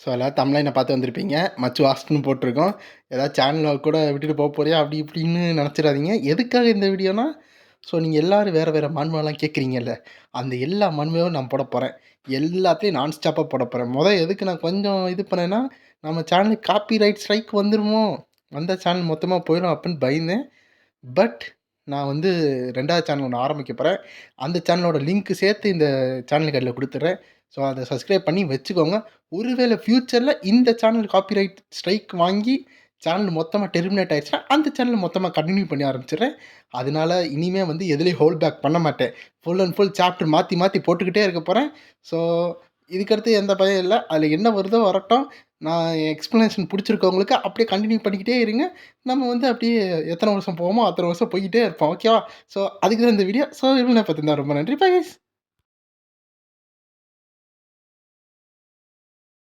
So எல்லோரும் தம்ப்லைனை பார்த்து வந்திருப்பீங்க. மச்சு வாஸ்ட்ன்னு போட்டிருக்கோம். ஏதாவது சேனல் கூட விட்டுட்டு போறியா அப்படி இப்படின்னு நினச்சிடாதீங்க. எதுக்காக இந்த வீடியோனா, ஸோ நீங்கள் எல்லோரும் வேறு வேறு மன்மலாம் கேட்குறீங்கல்ல, அந்த எல்லா மன்மையும் நான் போட போகிறேன். எல்லாத்தையும் நான் ஸ்டாப்பாக போட போகிறேன். எதுக்கு நான் கொஞ்சம் இது பண்ணேன்னா, நம்ம சேனலுக்கு காப்பி ரைட் ஸ்ட்ரைக் வந்துருமோ, வந்த சேனல் மொத்தமாக போயிடும் அப்படின்னு பயந்தேன். பட் நான் வந்து 2வது சேனல் ஒன்று ஆரம்பிக்க போகிறேன். அந்த சேனலோட லிங்க் சேர்த்து இந்த சேனலுக்கு அதில் கொடுத்துட்றேன். ஸோ அதை சப்ஸ்கிரைப் பண்ணி வச்சுக்கோங்க. ஒருவேளை ஃப்யூச்சரில் இந்த சேனல் காப்பிரைட் ஸ்ட்ரைக் வாங்கி சேனல் மொத்தமாக டெர்மினேட் ஆயிடுச்சுன்னா, அந்த சேனல் மொத்தமாக கண்டினியூ பண்ணி ஆரம்பிச்சிடுறேன். அதனால இனிமே வந்து எதுலேயும் ஹோல்ட் பேக் பண்ண மாட்டேன். ஃபுல் அண்ட் ஃபுல் சாப்டர் மாற்றி மாற்றி போட்டுக்கிட்டே இருக்க போகிறேன். ஸோ இதுக்கடுத்து எந்த பயம் இல்லை. அதில் என்ன வருதோ வரட்டும். நான் எக்ஸ்ப்ளனேஷன் பிடிச்சிருக்கவங்களுக்கு அப்படியே கண்டினியூ பண்ணிக்கிட்டே இருங்க. நம்ம வந்து அப்படியே எத்தனை வருஷம் போவோமோ அத்தனை வருஷம் போய்க்கிட்டே இருப்போம். ஓகேவா? ஸோ அதுக்கு தான் இந்த வீடியோ. ஸோ இவ்வளோ நேரம் பார்த்திருந்தா ரொம்ப நன்றி. Bye guys.